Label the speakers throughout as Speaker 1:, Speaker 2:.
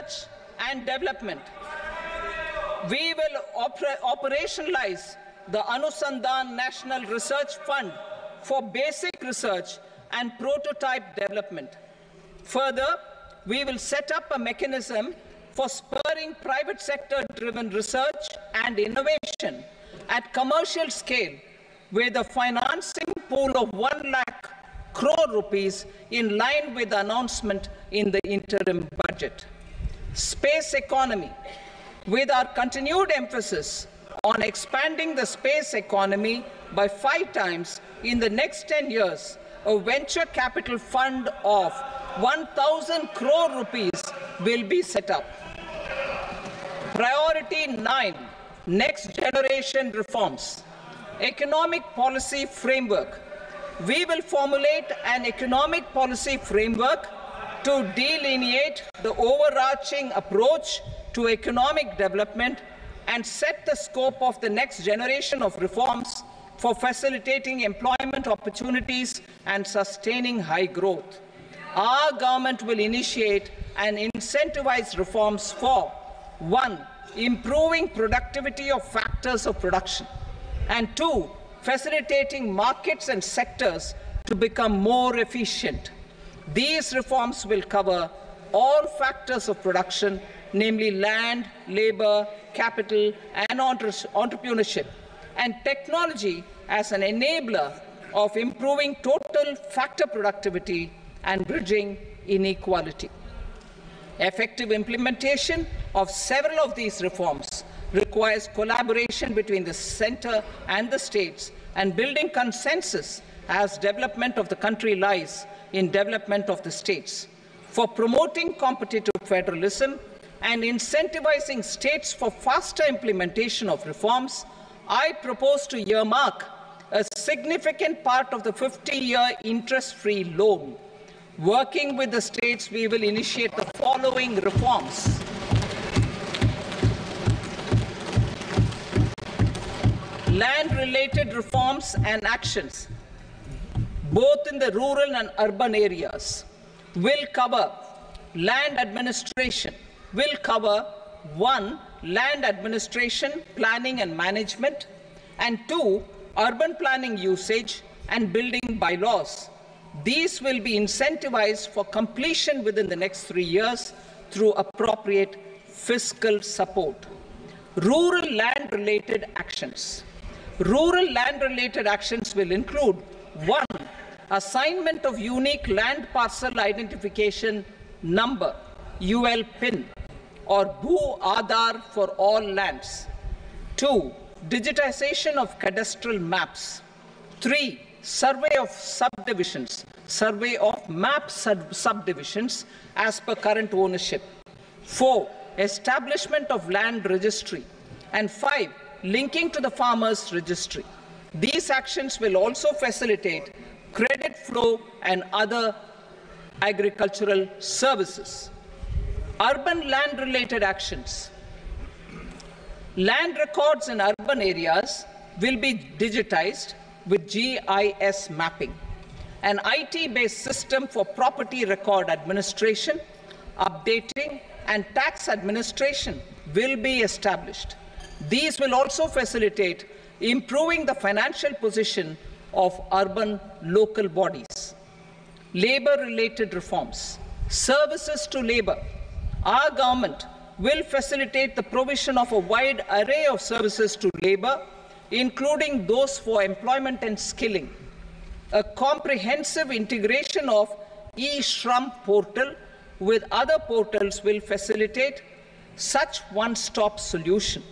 Speaker 1: research and development. We will operationalize the Anusandhan National Research Fund for basic research and prototype development. Further, we will set up a mechanism for spurring private sector-driven research and innovation at commercial scale with a financing pool of 1 lakh crore rupees in line with the announcement in the interim budget. Space economy. With our continued emphasis on expanding the space economy by 5 times in the next 10 years, a venture capital fund of 1,000 crore rupees will be set up. Priority 9, next generation reforms. Economic policy framework. We will formulate an economic policy framework to delineate the overarching approach to economic development and set the scope of the next generation of reforms for facilitating employment opportunities and sustaining high growth. Our government will initiate and incentivize reforms for 1. Improving productivity of factors of production, and 2. Facilitating markets and sectors to become more efficient. These reforms will cover all factors of production, namely land, labor, capital, and entrepreneurship, and technology as an enabler of improving total factor productivity and bridging inequality. Effective implementation of several of these reforms requires collaboration between the centre and the states and building consensus as development of the country lies in development of the states. For promoting competitive federalism and incentivizing states for faster implementation of reforms, I propose to earmark a significant part of the 50-year interest-free loan. Working with the states, we will initiate the following reforms. Land-related reforms and actions, both in the rural and urban areas, will cover land administration, will cover 1. Land administration, planning and management, and 2. Urban planning usage and building bylaws. These will be incentivized for completion within the next 3 years through appropriate fiscal support. Rural land-related actions. Rural land-related actions will include 1. Assignment of unique land parcel identification number, UL PIN, or Bhu Aadhaar for all lands. 2. Digitization of cadastral maps. 3. Survey of subdivisions, survey of map subdivisions as per current ownership. 4. Establishment of land registry. And 5. Linking to the farmers registry. These actions will also facilitate credit flow and other agricultural services. Urban land-related actions. Land records in urban areas will be digitized with GIS mapping. An IT-based system for property record administration, updating, and tax administration will be established. These will also facilitate improving the financial position of urban local bodies. Labor-related reforms. Services to labor. Our government will facilitate the provision of a wide array of services to labor, including those for employment and skilling. A comprehensive integration of eShram portal with other portals will facilitate such one-stop solution.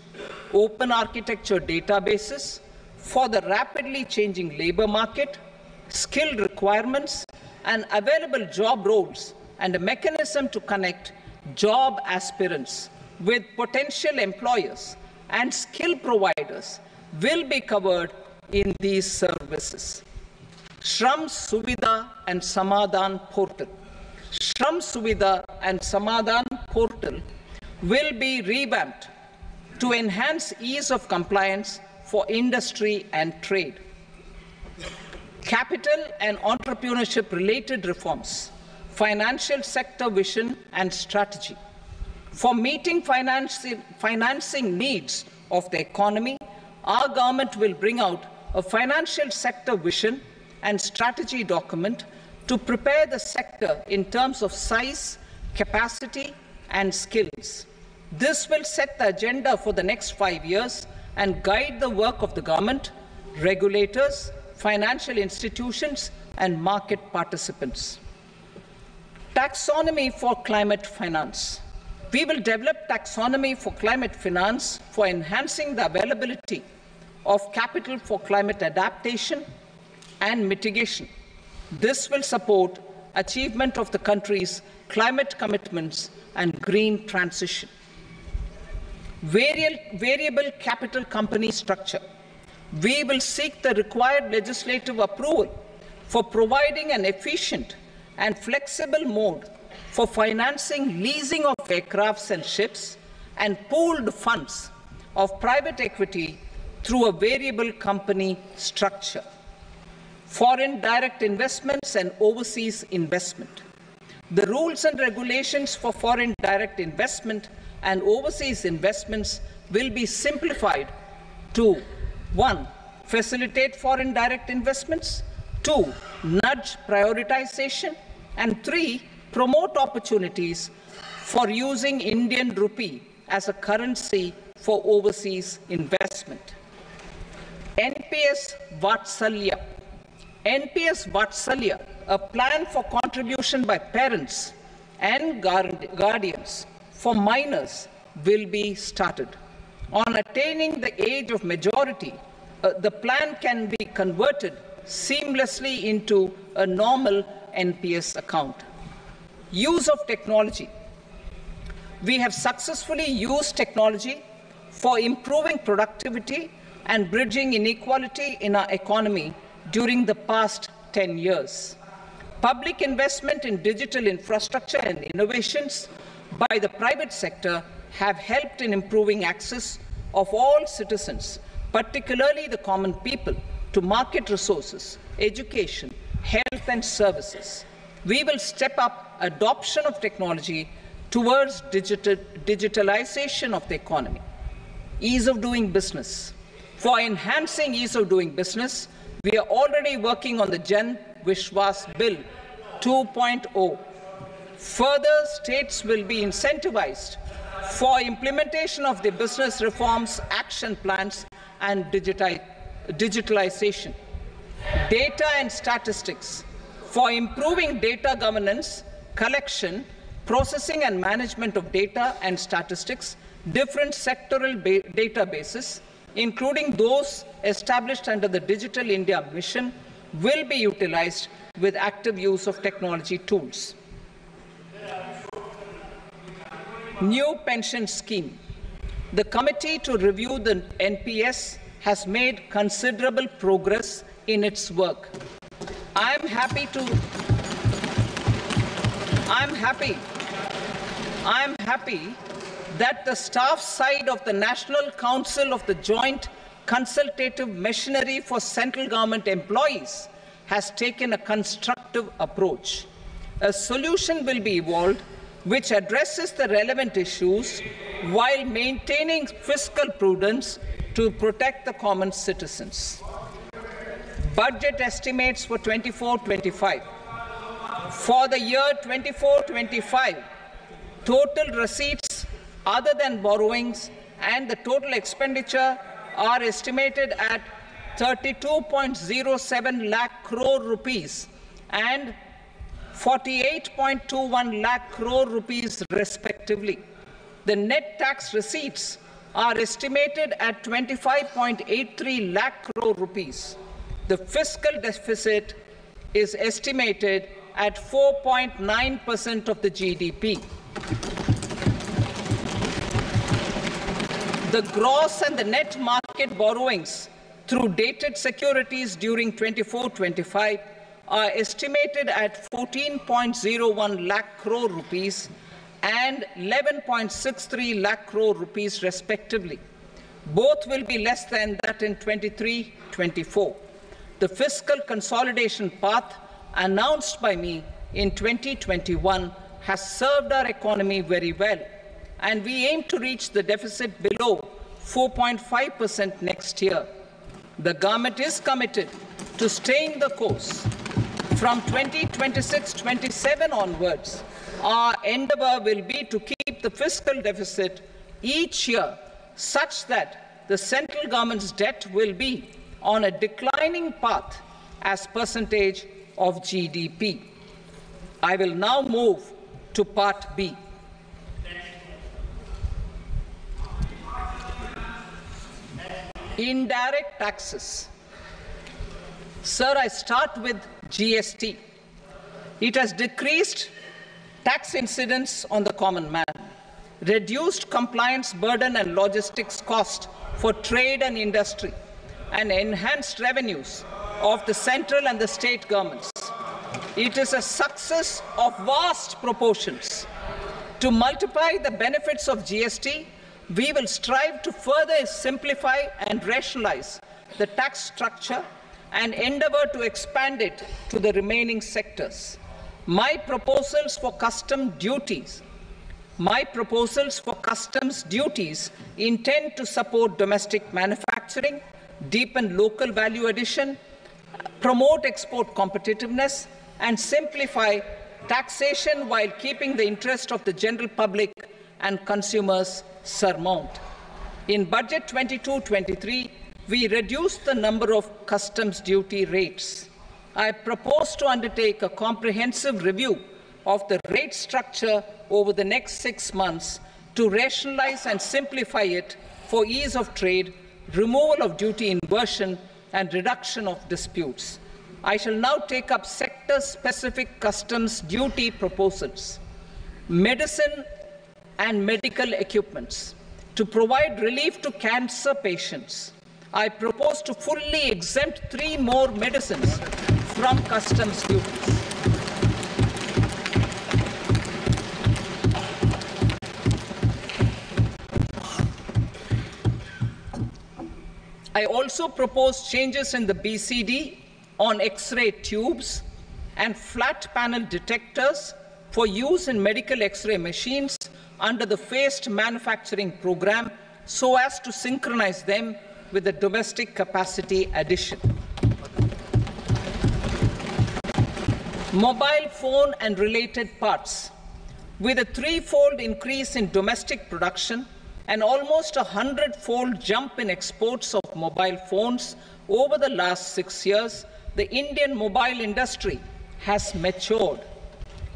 Speaker 1: Open architecture databases for the rapidly changing labor market, skill requirements, and available job roles, and a mechanism to connect job aspirants with potential employers and skill providers will be covered in these services. Shram Suvidha and Samadhan portal. Shram Suvidha and Samadhan portal will be revamped to enhance ease of compliance for industry and trade. Capital and entrepreneurship related reforms, financial sector vision and strategy. For meeting financing needs of the economy, our government will bring out a financial sector vision and strategy document to prepare the sector in terms of size, capacity, and skills. This will set the agenda for the next 5 years and guide the work of the government, regulators, financial institutions, and market participants. Taxonomy for climate finance. We will develop taxonomy for climate finance for enhancing the availability of capital for climate adaptation and mitigation. This will support achievement of the country's climate commitments and green transition. Variable capital company structure. We will seek the required legislative approval for providing an efficient and flexible mode for financing leasing of aircrafts and ships and pooled funds of private equity through a variable company structure. Foreign direct investments and overseas investment. The rules and regulations for foreign direct investment and overseas investments will be simplified to 1. Facilitate foreign direct investments, 2. Nudge prioritization, and 3. Promote opportunities for using Indian rupee as a currency for overseas investment. NPS Vatsalya. NPS Vatsalya, a plan for contribution by parents and guardians for minors, will be started. On attaining the age of majority, the plan can be converted seamlessly into a normal NPS account. Use of technology. We have successfully used technology for improving productivity and bridging inequality in our economy during the past 10 years. Public investment in digital infrastructure and innovations by the private sector have helped in improving access of all citizens, particularly the common people, to market resources, education, health and services. We will step up adoption of technology towards digitalization of the economy. Ease of doing business. For enhancing ease of doing business, we are already working on the Jan Vishwas Bill 2.0. Further, states will be incentivized for implementation of the business reforms, action plans, and digitalization. Data and statistics. For improving data governance, collection, processing and management of data and statistics, different sectoral databases, including those established under the Digital India Mission, will be utilized with active use of technology tools. New pension scheme. The committee to review the NPS has made considerable progress in its work. I am happy that the staff side of the National Council of the Joint Consultative Machinery for Central Government Employees has taken a constructive approach. A solution will be evolved which addresses the relevant issues while maintaining fiscal prudence to protect the common citizens. Budget estimates for 24-25. For the year 24-25, total receipts other than borrowings and the total expenditure are estimated at 32.07 lakh crore rupees and 48.21 lakh crore rupees respectively. The net tax receipts are estimated at 25.83 lakh crore rupees. The fiscal deficit is estimated at 4.9% of the GDP. The gross and the net market borrowings through dated securities during 24-25 are estimated at 14.01 lakh crore rupees and 11.63 lakh crore rupees respectively. Both will be less than that in 23-24. The fiscal consolidation path announced by me in 2021 has served our economy very well. and we aim to reach the deficit below 4.5% next year. The government is committed to staying the course. From 2026-27 onwards, our endeavour will be to keep the fiscal deficit each year such that the central government's debt will be on a declining path as percentage of GDP. I will now move to Part B. Indirect taxes. Sir, I start with GST. It has decreased tax incidence on the common man, reduced compliance burden and logistics cost for trade and industry, and enhanced revenues of the central and the state governments. It is a success of vast proportions. To multiply the benefits of GST, we will strive to further simplify and rationalize the tax structure and endeavour to expand it to the remaining sectors. My proposals for customs duties intend to support domestic manufacturing, deepen local value addition, promote export competitiveness, and simplify taxation while keeping the interest of the general public and consumers surmount. In Budget 22-23, we reduced the number of customs duty rates. I propose to undertake a comprehensive review of the rate structure over the next 6 months to rationalize and simplify it for ease of trade, removal of duty inversion, and reduction of disputes. I shall now take up sector-specific customs duty proposals. Medicine and medical equipments. To provide relief to cancer patients, I propose to fully exempt 3 more medicines from customs duties. I also propose changes in the BCD on X-ray tubes and flat panel detectors for use in medical X-ray machines under the phased manufacturing program so as to synchronize them with the domestic capacity addition. Mobile phone and related parts. With a 3-fold increase in domestic production and almost a 100-fold jump in exports of mobile phones over the last 6 years, the Indian mobile industry has matured.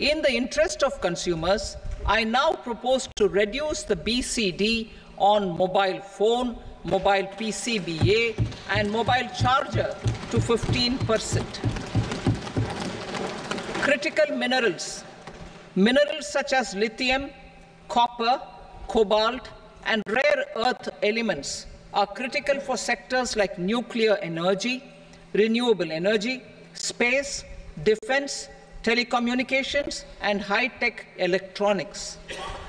Speaker 1: In the interest of consumers, I now propose to reduce the BCD on mobile phone, mobile PCBA, and mobile charger to 15%. Critical minerals. Minerals such as lithium, copper, cobalt, and rare earth elements are critical for sectors like nuclear energy, renewable energy, space, defense, telecommunications, and high-tech electronics.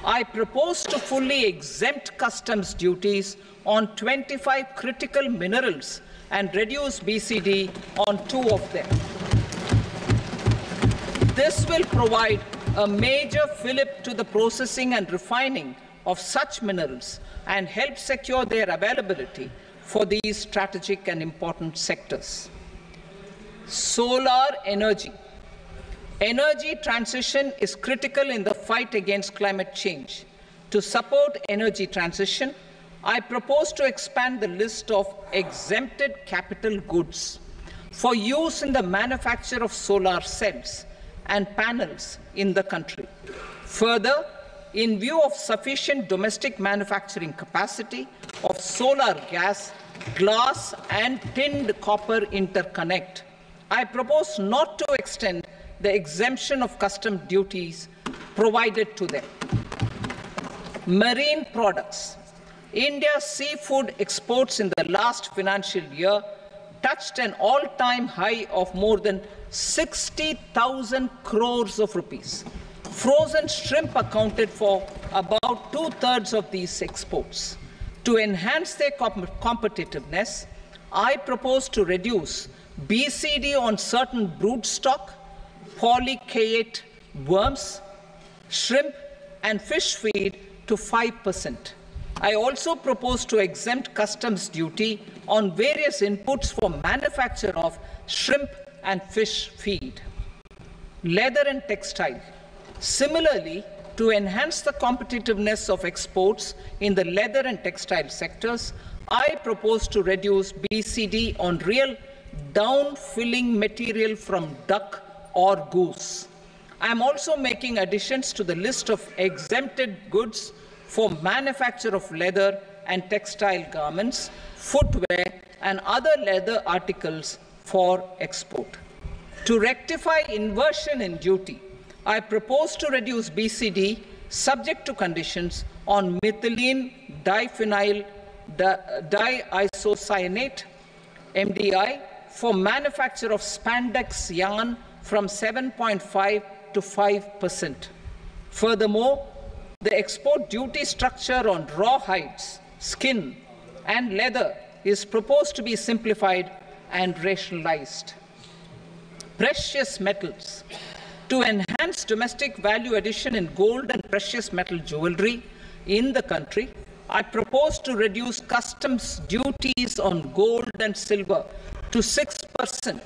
Speaker 1: I propose to fully exempt customs duties on 25 critical minerals and reduce BCD on 2 of them. This will provide a major fillip to the processing and refining of such minerals and help secure their availability for these strategic and important sectors. Solar energy. Energy transition is critical in the fight against climate change. To support energy transition, I propose to expand the list of exempted capital goods for use in the manufacture of solar cells and panels in the country. Further, in view of sufficient domestic manufacturing capacity of solar gas, glass, and tinned copper interconnect, I propose not to extend the exemption of customs duties provided to them. Marine products. India's seafood exports in the last financial year touched an all-time high of more than 60,000 crores of rupees. Frozen shrimp accounted for about 2/3 of these exports. To enhance their competitiveness, I propose to reduce BCD on certain broodstock, polychaete worms, shrimp, and fish feed to 5%. I also propose to exempt customs duty on various inputs for manufacture of shrimp and fish feed. Leather and textile. Similarly, to enhance the competitiveness of exports in the leather and textile sectors, I propose to reduce BCD on real down-filling material from duck or goose. I am also making additions to the list of exempted goods for manufacture of leather and textile garments, footwear, and other leather articles for export. To rectify inversion in duty, I propose to reduce BCD subject to conditions on methylene diphenyl diisocyanate (MDI) for manufacture of spandex yarn from 7.5 to 5%. Furthermore, the export duty structure on raw hides, skin, and leather is proposed to be simplified and rationalized. Precious metals. To enhance domestic value addition in gold and precious metal jewelry in the country, I propose to reduce customs duties on gold and silver to 6%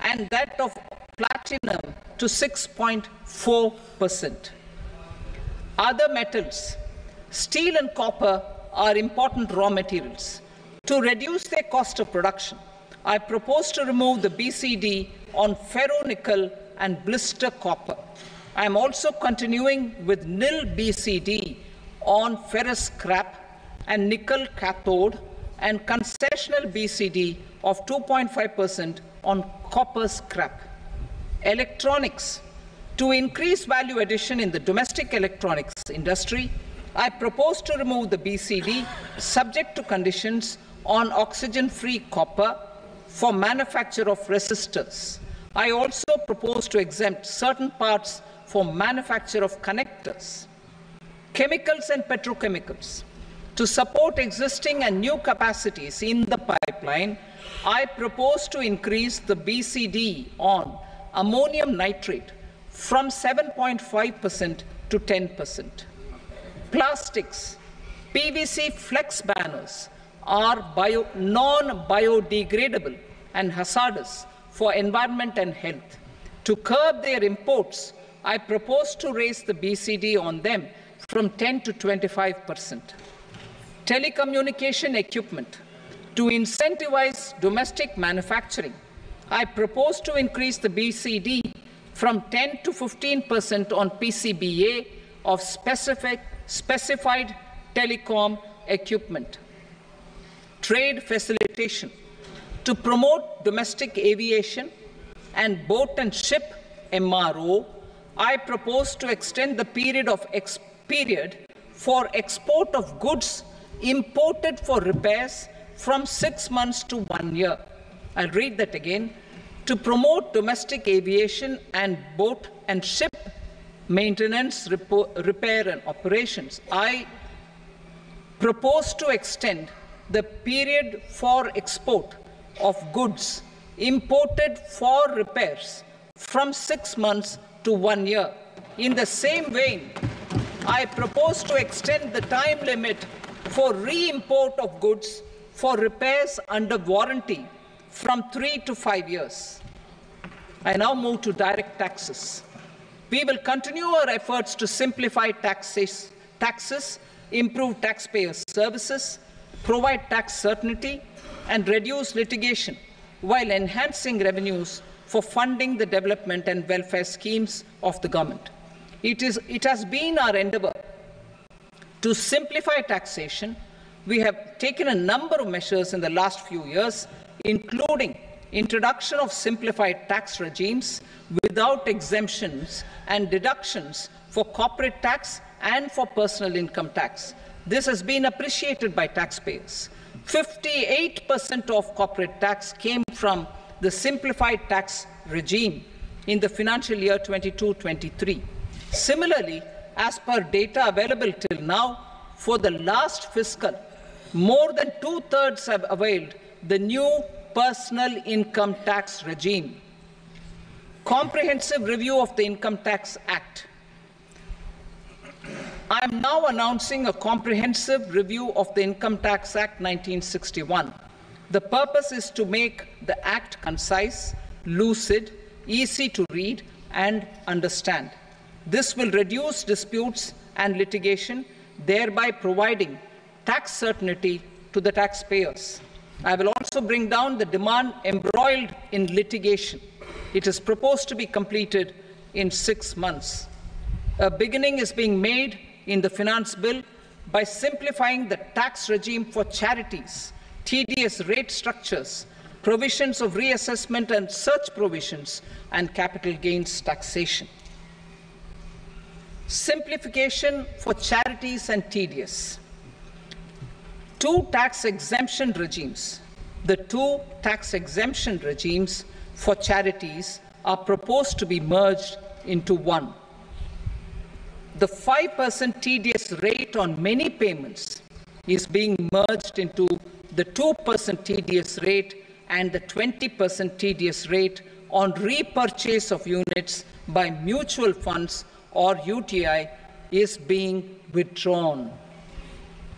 Speaker 1: and that of platinum to 6.4%. Other metals. Steel and copper are important raw materials. To reduce their cost of production, I propose to remove the BCD on ferronickel and blister copper. I am also continuing with nil BCD on ferrous scrap and nickel cathode and concessional BCD of 2.5% on copper scrap. Electronics. To increase value addition in the domestic electronics industry, I propose to remove the BCD subject to conditions on oxygen-free copper for manufacture of resistors. I also propose to exempt certain parts for manufacture of connectors. Chemicals and petrochemicals. To support existing and new capacities in the pipeline, I propose to increase the BCD on ammonium nitrate from 7.5% to 10%. Plastics. PVC flex banners are non-biodegradable and hazardous for environment and health. To curb their imports, I propose to raise the BCD on them from 10 to 25%. Telecommunication equipment. To incentivize domestic manufacturing, I propose to increase the BCD from 10 to 15% on PCBA of specified telecom equipment. Trade facilitation. To promote domestic aviation and boat and ship MRO, I propose to extend the period for export of goods imported for repairs from 6 months to 1 year. I'll read that again. To promote domestic aviation and boat and ship maintenance, repair and operations, I propose to extend the period for export of goods imported for repairs from 6 months to 1 year. In the same vein, I propose to extend the time limit for re-import of goods for repairs under warranty from 3 to 5 years. I now move to direct taxes. We will continue our efforts to simplify taxes, improve taxpayer services, provide tax certainty, and reduce litigation while enhancing revenues for funding the development and welfare schemes of the government. It has been our endeavor to simplify taxation. We have taken a number of measures in the last few years, including introduction of simplified tax regimes without exemptions and deductions for corporate tax and for personal income tax. This has been appreciated by taxpayers. 58% of corporate tax came from the simplified tax regime in the financial year 22-23. Similarly, as per data available till now, for the last fiscal, more than 2/3 have availed the new personal income tax regime. Comprehensive review of the Income Tax Act. I am now announcing a comprehensive review of the Income Tax Act 1961. The purpose is to make the Act concise, lucid, easy to read and understand. This will reduce disputes and litigation, thereby providing tax certainty to the taxpayers. I will also bring down the demand embroiled in litigation. It is proposed to be completed in 6 months. A beginning is being made in the Finance Bill by simplifying the tax regime for charities, TDS rate structures, provisions of reassessment and search provisions, and capital gains taxation. Simplification for charities and TDS. The two tax exemption regimes for charities are proposed to be merged into one. The 5% TDS rate on many payments is being merged into the 2% TDS rate, and the 20% TDS rate on repurchase of units by mutual funds or UTI is being withdrawn.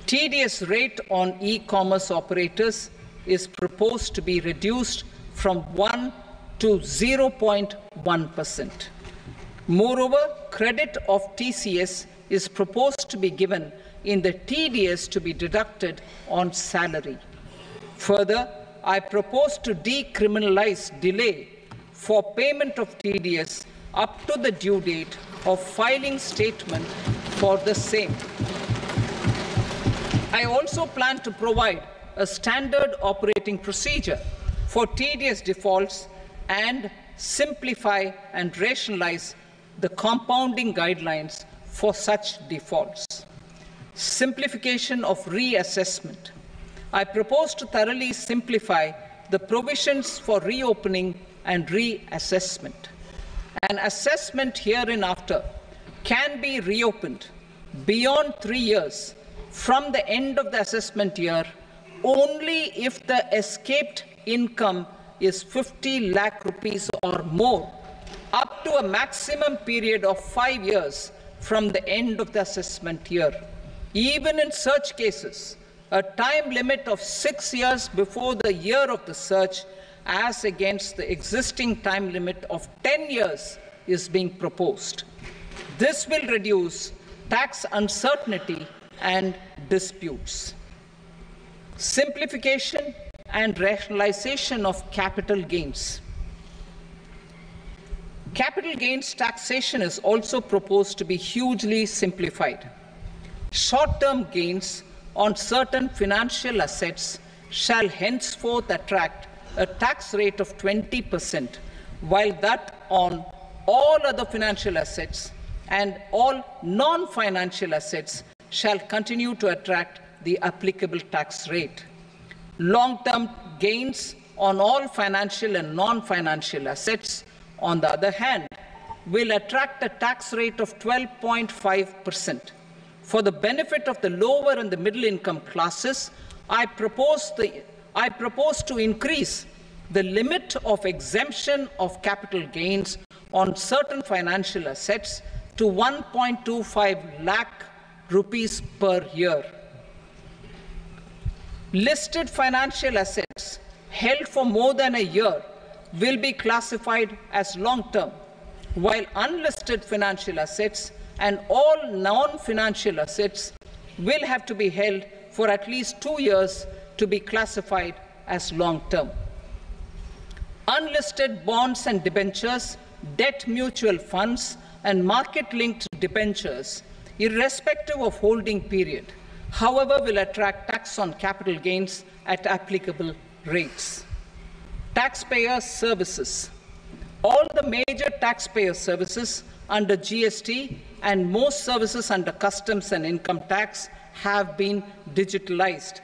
Speaker 1: TDS rate on e-commerce operators is proposed to be reduced from 1 to 0.1%. Moreover, credit of TCS is proposed to be given in the TDS to be deducted on salary. Further, I propose to decriminalize delay for payment of TDS up to the due date of filing statement for the same. I also plan to provide a standard operating procedure for TDS defaults and simplify and rationalize the compounding guidelines for such defaults. Simplification of reassessment. I propose to thoroughly simplify the provisions for reopening and reassessment. An assessment hereinafter can be reopened beyond 3 years from the end of the assessment year only if the escaped income is 50 lakh rupees or more, up to a maximum period of 5 years from the end of the assessment year. Even in such cases, a time limit of 6 years before the year of the search, as against the existing time limit of 10 years, is being proposed. This will reduce tax uncertainty and disputes. Simplification and rationalization of capital gains. Capital gains taxation is also proposed to be hugely simplified. Short-term gains on certain financial assets shall henceforth attract a tax rate of 20%, while that on all other financial assets and all non-financial assets shall continue to attract the applicable tax rate. Long-term gains on all financial and non-financial assets, on the other hand, will attract a tax rate of 12.5%. For the benefit of the lower and the middle income classes, I propose to increase the limit of exemption of capital gains on certain financial assets to 1.25 lakh rupees per year. Listed financial assets held for more than a year will be classified as long-term, while unlisted financial assets and all non-financial assets will have to be held for at least 2 years to be classified as long-term. Unlisted bonds and debentures, debt mutual funds, and market-linked debentures, irrespective of holding period, however, will attract tax on capital gains at applicable rates. Taxpayer services. All the major taxpayer services under GST and most services under customs and income tax have been digitalized.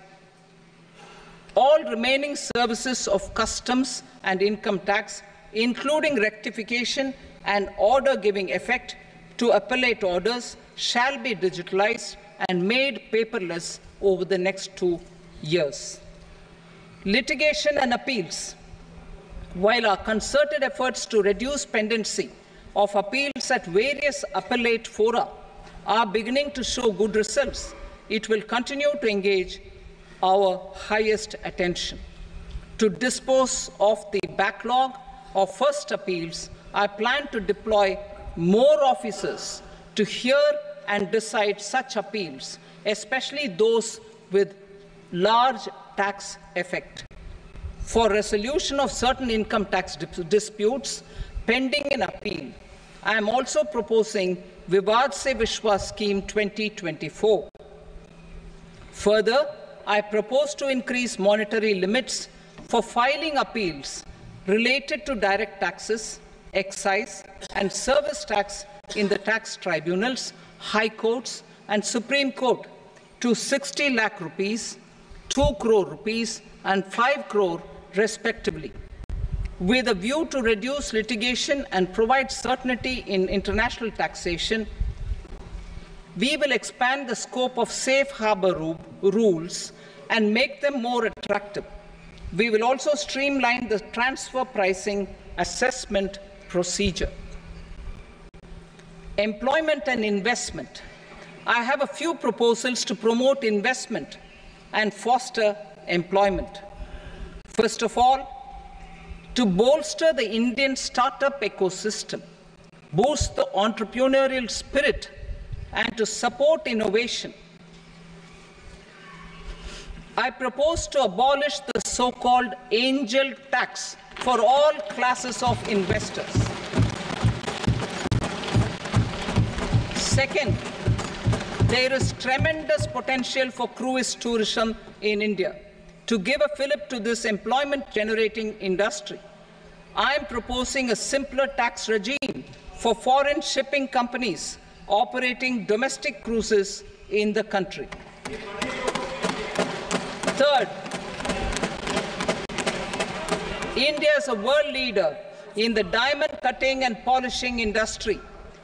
Speaker 1: All remaining services of customs and income tax, including rectification and order giving effect to appellate orders, shall be digitalized and made paperless over the next 2 years. Litigation and appeals. While our concerted efforts to reduce pendency of appeals at various appellate fora are beginning to show good results, it will continue to engage our highest attention. To dispose of the backlog of first appeals, I plan to deploy more officers to hear and decide such appeals, especially those with large tax effect. For resolution of certain income tax disputes pending in appeal, I am also proposing Vivad Se Vishwas Scheme 2024. Further, I propose to increase monetary limits for filing appeals related to direct taxes, excise, and service tax in the tax tribunals, high courts, and Supreme Court to 60 lakh rupees, 2 crore rupees, and 5 crore respectively, with a view to reduce litigation and provide certainty in international taxation. We will expand the scope of safe harbor rules and make them more attractive. We will also streamline the transfer pricing assessment procedure. Employment and investment. I have a few proposals to promote investment and foster employment. First of all, to bolster the Indian startup ecosystem, boost the entrepreneurial spirit, and to support innovation, I propose to abolish the so-called angel tax for all classes of investors. Second, there is tremendous potential for cruise tourism in India. To give a fillip to this employment-generating industry, I am proposing a simpler tax regime for foreign shipping companies operating domestic cruises in the country. Third, India is a world leader in the diamond cutting and polishing industry,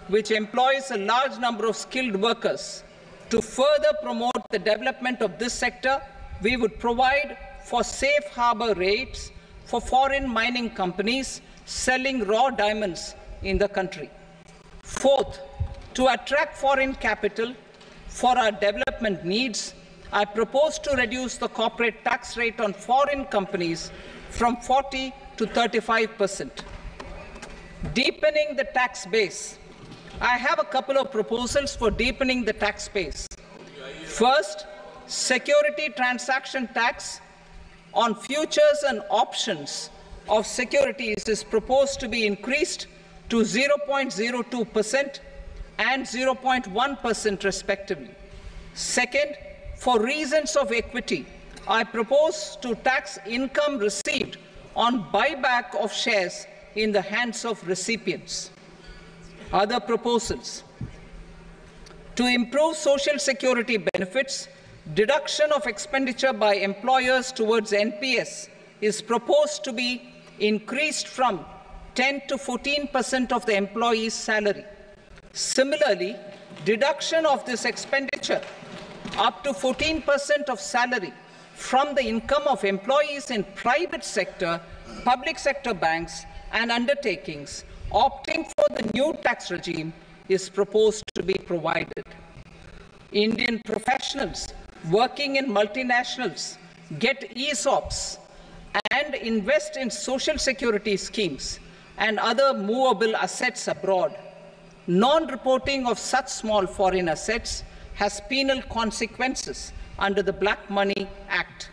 Speaker 1: which employs a large number of skilled workers. To further promote the development of this sector, we would provide for safe harbor rates for foreign mining companies selling raw diamonds in the country. Fourth, to attract foreign capital for our development needs, I propose to reduce the corporate tax rate on foreign companies from 40 to 35%. Deepening the tax base. I have a couple of proposals for deepening the tax base. First, security transaction tax on futures and options of securities is proposed to be increased to 0.02% and 0.1% respectively. Second, for reasons of equity, I propose to tax income received on buyback of shares in the hands of recipients. Other proposals. To improve social security benefits, deduction of expenditure by employers towards NPS is proposed to be increased from 10 to 14% of the employee's salary. Similarly, deduction of this expenditure up to 14% of salary from the income of employees in private sector, public sector banks, and undertakings opting for the new tax regime is proposed to be provided. Indian professionals working in multinationals get ESOPs and invest in social security schemes and other movable assets abroad. Non-reporting of such small foreign assets has penal consequences under the Black Money Act.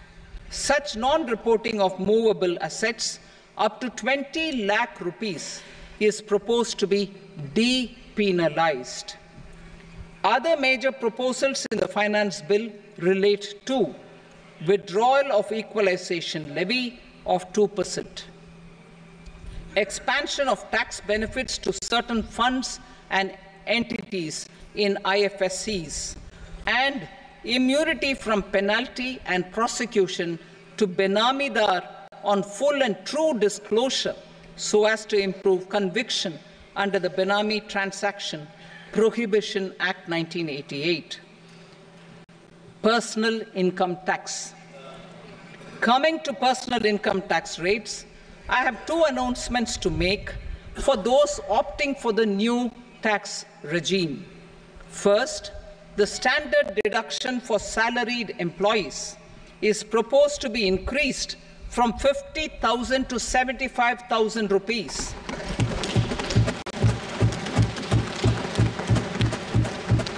Speaker 1: Such non-reporting of movable assets up to 20 lakh rupees is proposed to be depenalized. Other major proposals in the finance bill relate to withdrawal of equalization levy of 2%, expansion of tax benefits to certain funds and entities in IFSCs, and immunity from penalty and prosecution to Benamidar on full and true disclosure so as to improve conviction under the Benami Transaction Prohibition Act 1988. Personal income tax. Coming to personal income tax rates, I have two announcements to make for those opting for the new tax regime. First, the standard deduction for salaried employees is proposed to be increased from 50,000 to 75,000 rupees.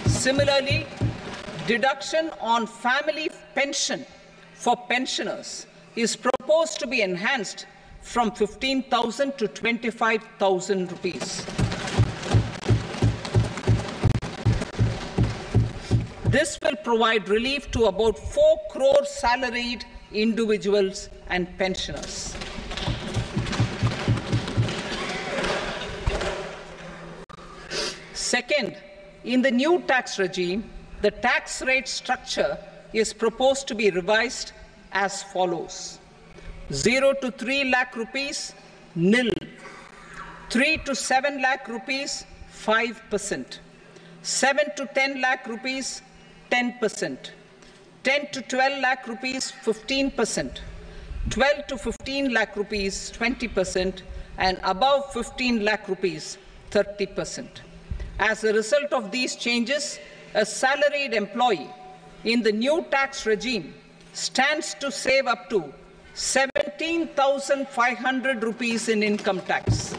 Speaker 1: Similarly, deduction on family pension for pensioners is proposed to be enhanced from 15,000 to 25,000 rupees. This will provide relief to about 4 crore salaried individuals and pensioners. Second, in the new tax regime, the tax rate structure is proposed to be revised as follows: 0 to 3 lakh rupees, nil; 3 to 7 lakh rupees, 5%; 7 to 10 lakh rupees, 10%; 10 to 12 lakh rupees, 15%; 12 to 15 lakh rupees, 20%; and above 15 lakh rupees, 30%. As a result of these changes, a salaried employee in the new tax regime stands to save up to 17,500 rupees in income tax.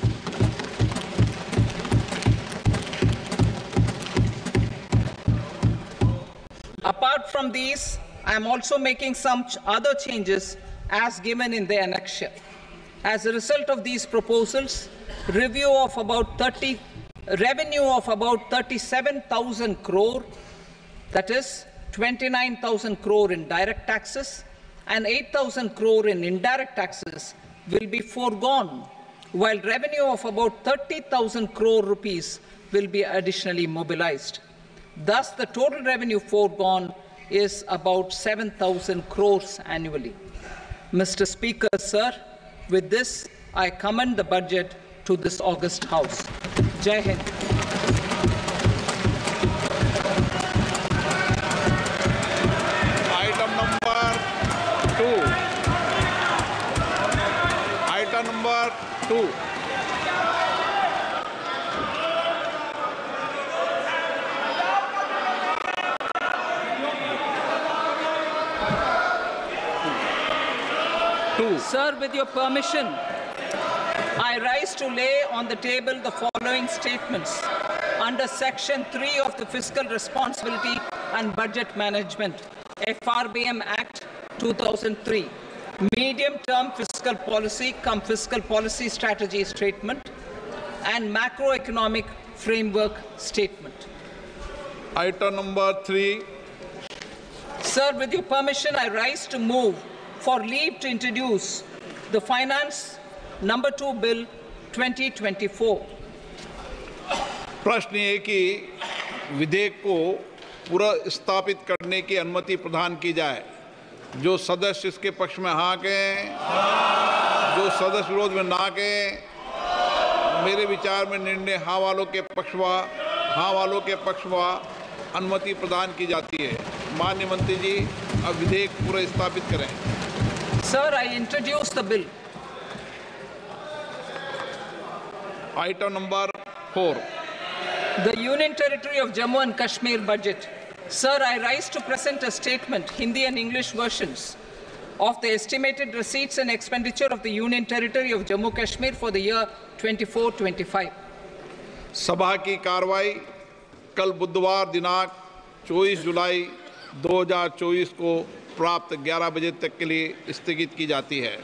Speaker 1: Apart from these, I am also making some other changes as given in the annexure. As a result of these proposals, revenue of about 37,000 crore, that is 29,000 crore in direct taxes and 8,000 crore in indirect taxes, will be foregone, while revenue of about 30,000 crore rupees will be additionally mobilized. Thus, the total revenue foregone is about 7,000 crores annually. Mr. Speaker, sir, with this, I commend the budget to this august House. Jai Hind.
Speaker 2: Item number 2. Item number 2.
Speaker 1: Sir, with your permission, I rise to lay on the table the following statements under Section 3 of the Fiscal Responsibility and Budget Management, FRBM Act 2003, Medium-Term Fiscal Policy cum Fiscal Policy Strategy Statement and Macroeconomic Framework Statement.
Speaker 2: Item number 3.
Speaker 1: Sir, with your permission, I rise to move for leave to introduce the Finance Number 2 Bill 2024.
Speaker 2: प्रश्न ये कि विधेयक को पुनर्स्थापित करने की अनुमति प्रदान की जाए। जो सदस्य इसके पक्ष में हाँ कहें, जो सदस्य विरोध में ना कहें। मेरे विचार में निर्णय हाँ वालों के पक्ष में अनुमति प्रदान की जाती है। माननीय मंत्री जी, अब विधेयक पुनर्स्थापित करें।
Speaker 1: Sir, I introduce the bill.
Speaker 2: Item number 4.
Speaker 1: The Union Territory of Jammu and Kashmir budget. Sir, I rise to present a statement, Hindi and English versions, of the estimated receipts and expenditure of the Union Territory of Jammu and Kashmir for the year 24-25.
Speaker 2: सभा की कार्रवाई कल बुधवार दिनांक 24 जुलाई 2024 को प्राप्त 11 बजे तक के लिए स्थगित की जाती है।